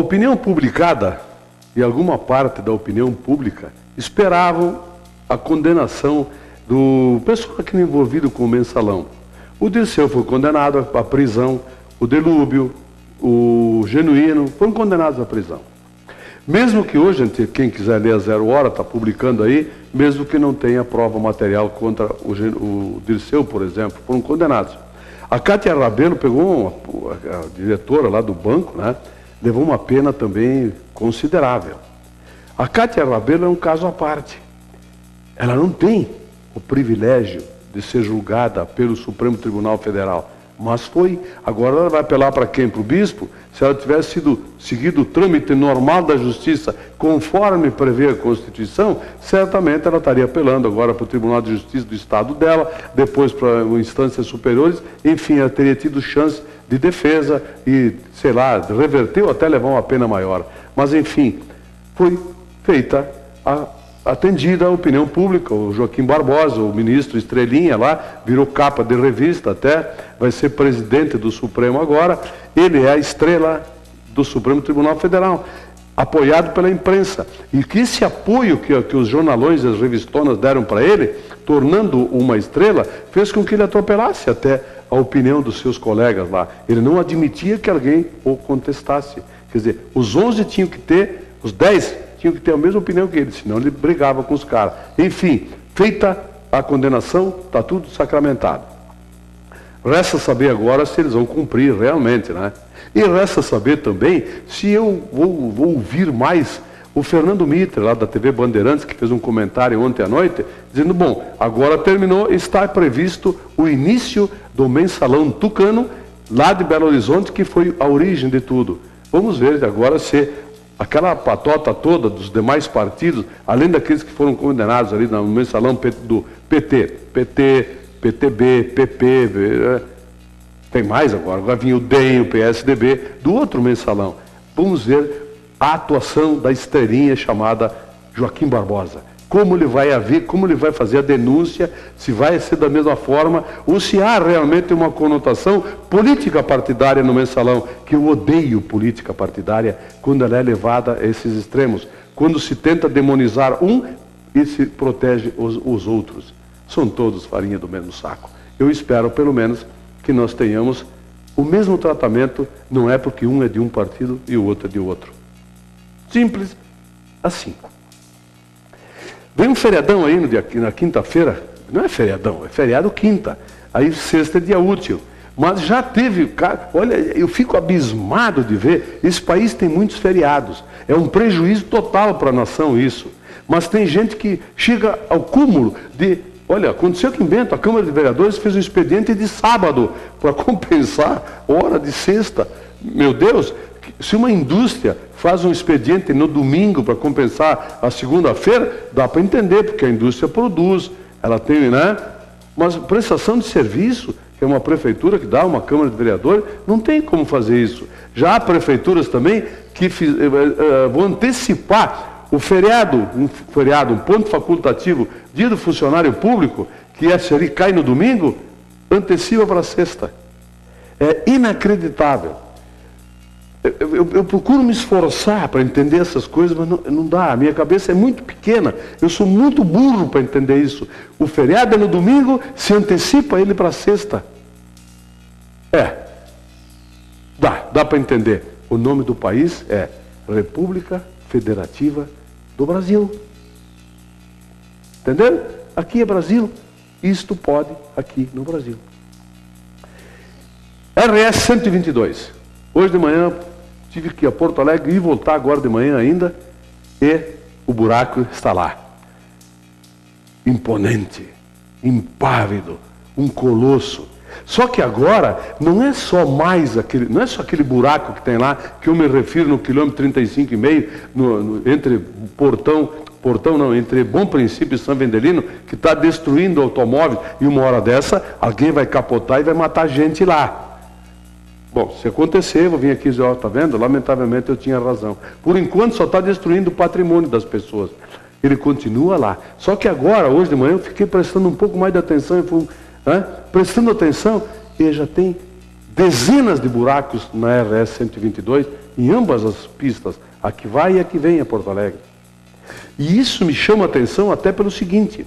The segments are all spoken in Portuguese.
opinião publicada e alguma parte da opinião pública esperavam a condenação do pessoal aqui envolvido com o mensalão. O Dirceu foi condenado à prisão, o Delúbio, o Genuíno foram condenados à prisão. Mesmo que hoje, quem quiser ler a 0 Hora, está publicando aí, mesmo que não tenha prova material contra o Dirceu, por exemplo, foram condenados. A Cátia Rabelo pegou a diretora lá do banco, né, levou uma pena também considerável. A Cátia Rabelo é um caso à parte. Ela não tem o privilégio de ser julgada pelo Supremo Tribunal Federal, mas foi. Agora ela vai apelar para quem? Para o bispo? Se ela tivesse seguido o trâmite normal da justiça, conforme prevê a Constituição, certamente ela estaria apelando agora para o Tribunal de Justiça do Estado dela, depois para instâncias superiores, enfim, ela teria tido chance de defesa e, sei lá, reverter ou até levar uma pena maior. Mas, enfim, foi feita atendida a opinião pública. O Joaquim Barbosa, o ministro Estrelinha lá, virou capa de revista até, vai ser presidente do Supremo agora. Ele é a estrela do Supremo Tribunal Federal, apoiado pela imprensa. E que esse apoio que os jornalões e as revistonas deram para ele, tornando uma estrela, fez com que ele atropelasse até a opinião dos seus colegas lá. Ele não admitia que alguém o contestasse. Quer dizer, os 11 tinham que ter, os 10 tinham que ter a mesma opinião que ele, senão ele brigava com os caras. Enfim, feita a condenação, está tudo sacramentado. Resta saber agora se eles vão cumprir realmente, né? E resta saber também se eu vou ouvir mais o Fernando Mitre, lá da TV Bandeirantes, que fez um comentário ontem à noite, dizendo, bom, agora terminou, está previsto o início do mensalão tucano, lá de Belo Horizonte, que foi a origem de tudo. Vamos ver agora se aquela patota toda dos demais partidos, além daqueles que foram condenados ali no mensalão do PT, PTB, PP, tem mais agora vinha o DEM, o PSDB, do outro mensalão. Vamos ver a atuação da estrelinha chamada Joaquim Barbosa. Como ele vai fazer a denúncia, se vai ser da mesma forma, ou se há realmente uma conotação política partidária no mensalão, que eu odeio política partidária quando ela é levada a esses extremos, quando se tenta demonizar um e se protege os outros. São todos farinha do mesmo saco. Eu espero, pelo menos, que nós tenhamos o mesmo tratamento, não é porque um é de um partido e o outro é de outro. Simples assim. Vem um feriadão aí na quinta-feira, não é feriadão, é feriado quinta, aí sexta é dia útil, mas já teve, olha, eu fico abismado de ver, esse país tem muitos feriados, é um prejuízo total para a nação isso, mas tem gente que chega ao cúmulo de, olha, aconteceu que em Bento, a Câmara de Vereadores fez um expediente de sábado, para compensar hora de sexta, meu Deus, se uma indústria faz um expediente no domingo para compensar a segunda-feira, dá para entender, porque a indústria produz, ela tem, né? Mas prestação de serviço, que é uma prefeitura que dá, uma Câmara de Vereadores, não tem como fazer isso. Já há prefeituras também que vão antecipar o feriado, um ponto facultativo, dia do funcionário público, que esse ali cai no domingo, antecipa para a sexta. É inacreditável. Eu procuro me esforçar para entender essas coisas, mas não dá. A minha cabeça é muito pequena. Eu sou muito burro para entender isso. O feriado é no domingo, se antecipa ele para a sexta. Dá para entender. O nome do país é República Federativa do Brasil. Entenderam? Aqui é Brasil. Isto pode aqui no Brasil. RS 122. Hoje de manhã tive que ir a Porto Alegre e voltar agora de manhã ainda, e o buraco está lá. Imponente, impávido, um colosso. Só que agora não é só aquele buraco que tem lá, que eu me refiro no quilômetro 35,5, entre entre Bom Princípio e São Vendelino, que está destruindo automóveis, e uma hora dessa, alguém vai capotar e vai matar gente lá. Bom, se acontecer, eu vou vir aqui e dizer, ó, tá vendo? Lamentavelmente eu tinha razão. Por enquanto só está destruindo o patrimônio das pessoas. Ele continua lá. Só que agora, hoje de manhã, eu fiquei prestando um pouco mais de atenção, prestando atenção, e já tem dezenas de buracos na RS 122, em ambas as pistas, a que vai e a que vem a Porto Alegre. E isso me chama a atenção até pelo seguinte: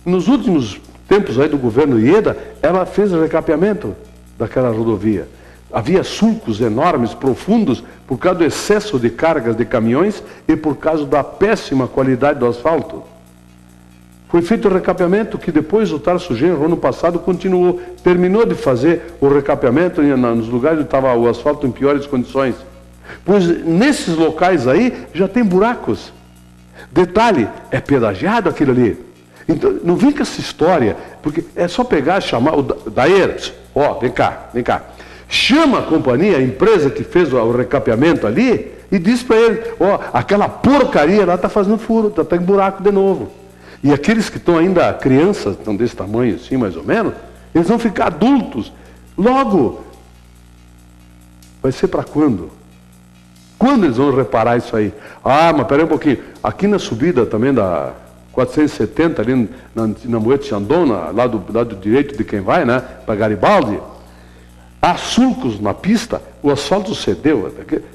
nos últimos tempos aí do governo Ieda, ela fez o recapeamento daquela rodovia. Havia sulcos enormes, profundos, por causa do excesso de cargas de caminhões e por causa da péssima qualidade do asfalto. Foi feito o recapeamento que depois o Tarso Genro, ano passado, continuou, terminou de fazer o recapeamento nos lugares onde estava o asfalto em piores condições. Pois nesses locais aí já tem buracos. Detalhe, é pedagiado aquilo ali. Então, não vem com essa história, porque é só pegar e chamar o Daer, vem cá. Chama a companhia, a empresa que fez o recapeamento ali, e diz para ele, aquela porcaria lá está fazendo furo, está em buraco de novo. E aqueles que estão ainda crianças, estão desse tamanho assim, mais ou menos, eles vão ficar adultos. Logo, vai ser para quando? Quando eles vão reparar isso aí? Mas peraí um pouquinho. Aqui na subida também da 470, ali na Moeta Chandon, lá do lado direito de quem vai, né, para Garibaldi, há sulcos na pista, o asfalto cedeu.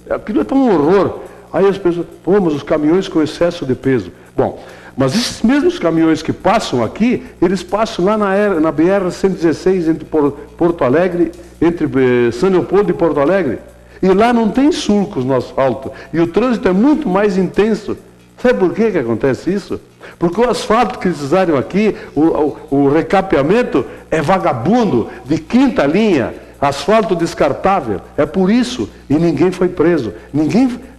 Aquilo é tão um horror. Aí as pessoas, mas os caminhões com excesso de peso. Bom, mas esses mesmos caminhões que passam aqui, eles passam lá na BR-116, entre Porto Alegre, entre São Leopoldo e Porto Alegre. E lá não tem sulcos no asfalto. E o trânsito é muito mais intenso. Sabe por que acontece isso? Porque o asfalto que eles usaram aqui, o recapeamento, é vagabundo, de quinta linha, asfalto descartável. É por isso. E ninguém foi preso.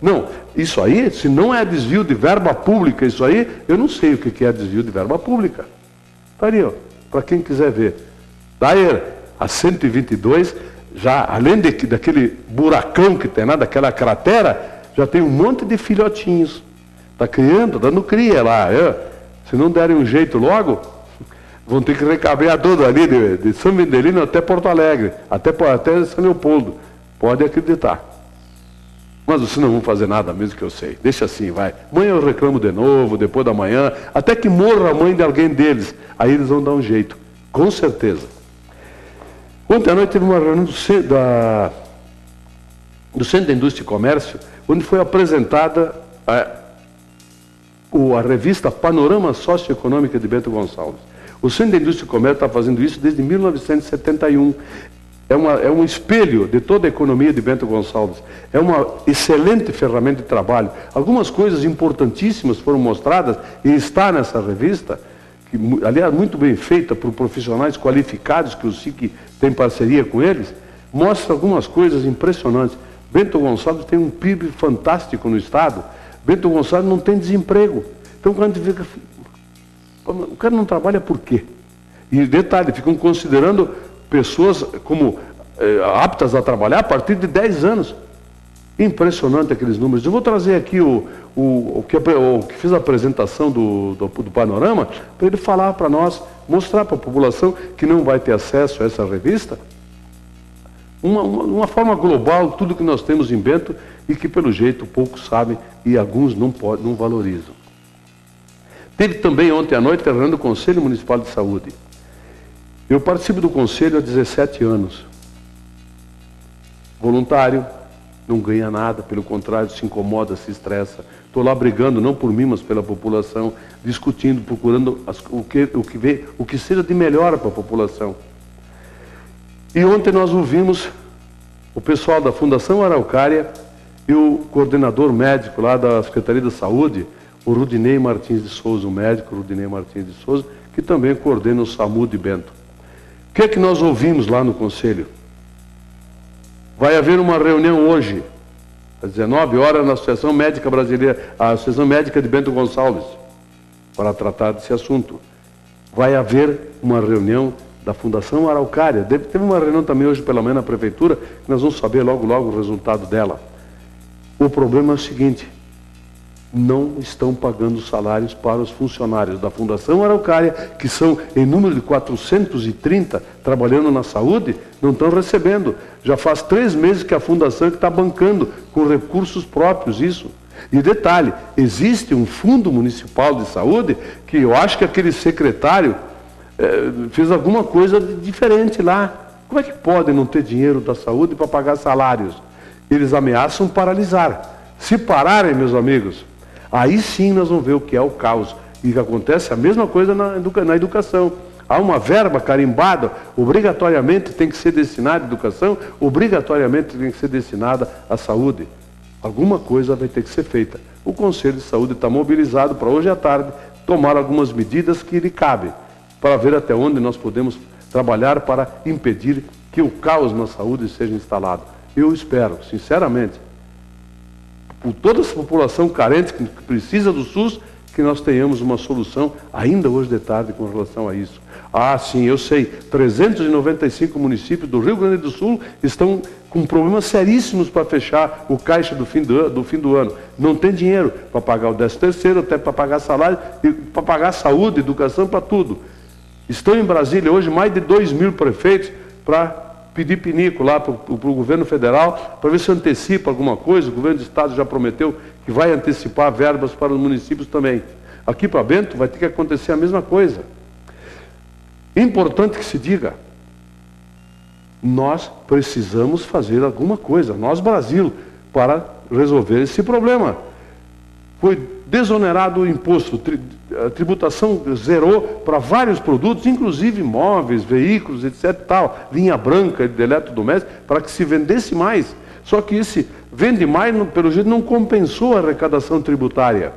Não, isso aí, se não é desvio de verba pública, isso aí, eu não sei o que é desvio de verba pública. Está ali, para quem quiser ver. Daí, a 122, já, além daquele buracão que tem lá, daquela cratera, já tem um monte de filhotinhos. Está criando, dando cria lá. Se não derem um jeito logo, vão ter que recabear todo ali, de São Vendelino até Porto Alegre, até São Leopoldo. Pode acreditar. Mas vocês não vão fazer nada mesmo, que eu sei. Deixa assim, vai. Amanhã eu reclamo de novo, depois da manhã, até que morra a mãe de alguém deles. Aí eles vão dar um jeito, com certeza. Ontem à noite teve uma reunião do Centro da Indústria e Comércio, onde foi apresentada a revista Panorama Socioeconômica de Bento Gonçalves. O Centro da Indústria e Comércio está fazendo isso desde 1971. É um espelho de toda a economia de Bento Gonçalves. É uma excelente ferramenta de trabalho. Algumas coisas importantíssimas foram mostradas e está nessa revista, que, aliás, muito bem feita por profissionais qualificados, que o SIC tem parceria com eles, mostra algumas coisas impressionantes. Bento Gonçalves tem um PIB fantástico no estado. Bento Gonçalves não tem desemprego. Então, quando a gente fica... O cara não trabalha por quê? E detalhe, ficam considerando pessoas como aptas a trabalhar a partir de 10 anos. Impressionante aqueles números. Eu vou trazer aqui o que fez a apresentação do Panorama, para ele falar para nós, mostrar para a população que não vai ter acesso a essa revista, uma forma global, tudo que nós temos em Bento e que pelo jeito poucos sabem e alguns não valorizam. Teve também ontem à noite a reunião do Conselho Municipal de Saúde. Eu participo do Conselho há 17 anos. Voluntário, não ganha nada, pelo contrário, se incomoda, se estressa. Estou lá brigando, não por mim, mas pela população, discutindo, procurando o que seja de melhor para a população. E ontem nós ouvimos o pessoal da Fundação Araucária e o coordenador médico lá da Secretaria da Saúde, o Rudinei Martins de Souza, o médico Rudinei Martins de Souza, que também coordena o SAMU de Bento. O que é que nós ouvimos lá no Conselho? Vai haver uma reunião hoje, às 19 horas, na Associação Médica Brasileira, a Associação Médica de Bento Gonçalves, para tratar desse assunto. Vai haver uma reunião da Fundação Araucária. Teve uma reunião também hoje pela manhã na Prefeitura, que nós vamos saber logo o resultado dela. O problema é o seguinte: não estão pagando salários para os funcionários da Fundação Araucária, que são em número de 430 trabalhando na saúde, não estão recebendo. Já faz 3 meses que a Fundação está bancando com recursos próprios isso. E detalhe, existe um fundo municipal de saúde que eu acho que aquele secretário fez alguma coisa diferente lá. Como é que pode não ter dinheiro da saúde para pagar salários? Eles ameaçam paralisar. Se pararem, meus amigos, aí sim nós vamos ver o que é o caos. E que acontece a mesma coisa na educação. Há uma verba carimbada, obrigatoriamente tem que ser destinada à educação, obrigatoriamente tem que ser destinada à saúde. Alguma coisa vai ter que ser feita. O Conselho de Saúde está mobilizado para hoje à tarde tomar algumas medidas que lhe cabem, para ver até onde nós podemos trabalhar para impedir que o caos na saúde seja instalado. Eu espero, sinceramente, por toda essa população carente que precisa do SUS, que nós tenhamos uma solução ainda hoje de tarde com relação a isso. Ah, sim, eu sei, 395 municípios do Rio Grande do Sul estão com problemas seríssimos para fechar o caixa do fim do ano. Não tem dinheiro para pagar o 13º, até para pagar salário, para pagar saúde, educação, para tudo. Estão em Brasília hoje mais de 2.000 prefeitos para pedir pinico lá para o governo federal, para ver se antecipa alguma coisa. O governo do estado já prometeu que vai antecipar verbas para os municípios também. Aqui para Bento vai ter que acontecer a mesma coisa. Importante que se diga, nós precisamos fazer alguma coisa, nós Brasil, para resolver esse problema. Foi desonerado o imposto, a tributação zerou para vários produtos, inclusive móveis, veículos, etc. Tal, linha branca de eletrodoméstico, para que se vendesse mais. Só que esse vende mais, pelo jeito, não compensou a arrecadação tributária.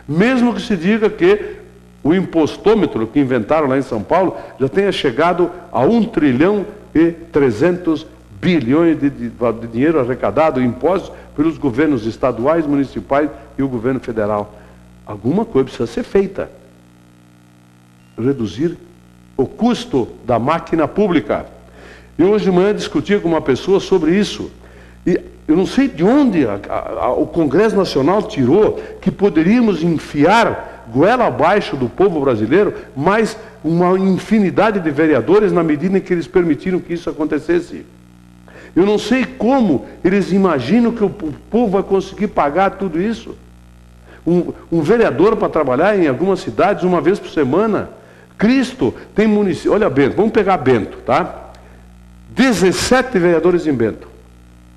Mesmo que se diga que o impostômetro que inventaram lá em São Paulo já tenha chegado a 1.300 bilhões de dinheiro arrecadado, impostos pelos governos estaduais, municipais e o governo federal. Alguma coisa precisa ser feita. Reduzir o custo da máquina pública. Eu hoje de manhã discutia com uma pessoa sobre isso. E eu não sei de onde o Congresso Nacional tirou que poderíamos enfiar goela abaixo do povo brasileiro mais uma infinidade de vereadores na medida em que eles permitiram que isso acontecesse. Eu não sei como eles imaginam que o povo vai conseguir pagar tudo isso. Um vereador para trabalhar em algumas cidades uma vez por semana. Cristo tem município. Olha Bento, vamos pegar Bento, tá? 17 vereadores em Bento,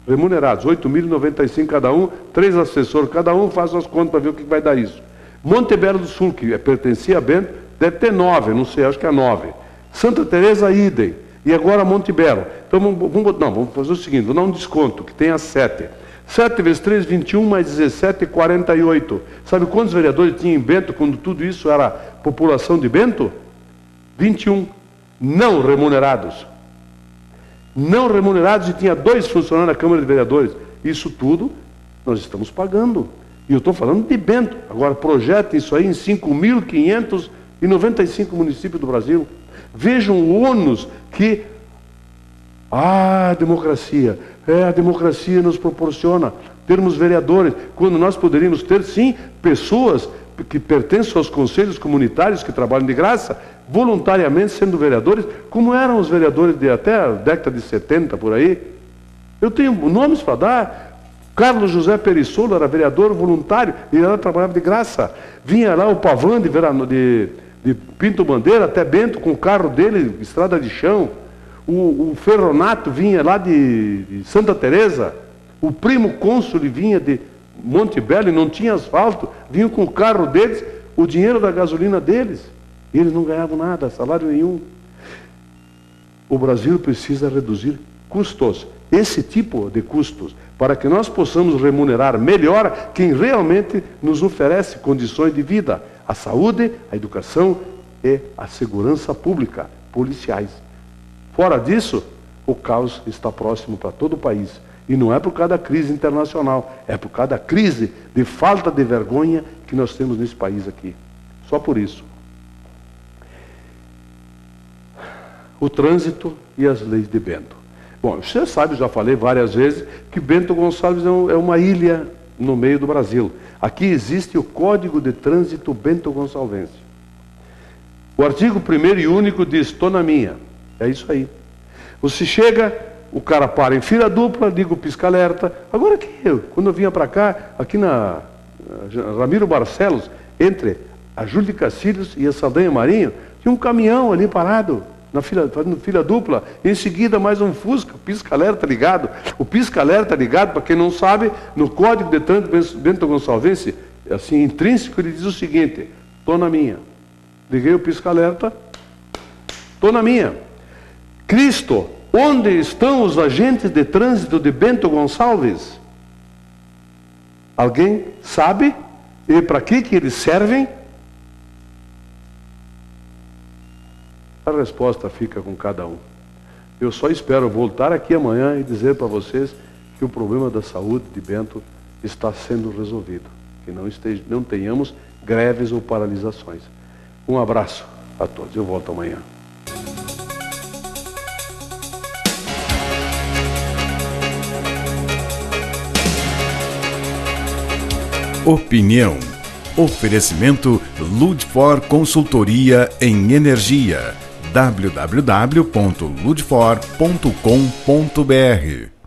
remunerados, 8.095 cada um, 3 assessores cada um, faz as contas para ver o que vai dar isso. Monte Belo do Sul, que pertencia a Bento, deve ter 9, não sei, acho que é 9. Santa Teresa, idem. E agora Monte Belo. Então vamos fazer o seguinte, vou dar um desconto, que tenha 7. 7 vezes 3, 21, mais 17, 48. Sabe quantos vereadores tinha em Bento, quando tudo isso era população de Bento? 21. Não remunerados. Não remunerados, e tinha 2 funcionários na Câmara de Vereadores. Isso tudo nós estamos pagando. E eu estou falando de Bento. Agora projetem isso aí em 5.595 municípios do Brasil. Vejam o ônus que a democracia nos proporciona termos vereadores, quando nós poderíamos ter, sim, pessoas que pertencem aos conselhos comunitários, que trabalham de graça, voluntariamente sendo vereadores, como eram os vereadores de até a década de 70, por aí. Eu tenho nomes para dar. Carlos José Perissolo era vereador voluntário, e ele trabalhava de graça. Vinha lá o Pavan de Pinto Bandeira até Bento com o carro dele, estrada de chão. O Ferronato vinha lá de Santa Teresa. O primo cônsul vinha de Monte Belo e não tinha asfalto. Vinha com o carro deles, o dinheiro da gasolina deles. E eles não ganhavam nada, salário nenhum. O Brasil precisa reduzir custos. Esse tipo de custos, para que nós possamos remunerar melhor quem realmente nos oferece condições de vida. A saúde, a educação e a segurança pública, policiais. Fora disso, o caos está próximo para todo o país. E não é por causa da crise internacional, é por causa da crise de falta de vergonha que nós temos nesse país aqui. Só por isso. O trânsito e as leis de Bento. Bom, você sabe, já falei várias vezes, que Bento Gonçalves é uma ilha no meio do Brasil. Aqui existe o Código de Trânsito Bento Gonçalvense. O artigo 1º e único diz, estou na minha. É isso aí. Você chega, o cara para em fila dupla, liga o pisca-alerta. Agora que quando eu vinha para cá, aqui na Ramiro Barcelos, entre a Júlio de Cacilhos e a Saldanha Marinho, tinha um caminhão ali parado. fazendo fila dupla, em seguida mais um Fusca, pisca-alerta ligado. O pisca-alerta ligado, para quem não sabe, no Código de Trânsito Bento Gonçalves, assim, intrínseco, ele diz o seguinte: estou na minha. Liguei o pisca-alerta, estou na minha. Cristo, onde estão os agentes de trânsito de Bento Gonçalves? Alguém sabe? E para que eles servem? A resposta fica com cada um. Eu só espero voltar aqui amanhã e dizer para vocês que o problema da saúde de Bento está sendo resolvido. Que não tenhamos greves ou paralisações. Um abraço a todos. Eu volto amanhã. Opinião. Oferecimento Ludfor Consultoria em Energia. www.ludfor.com.br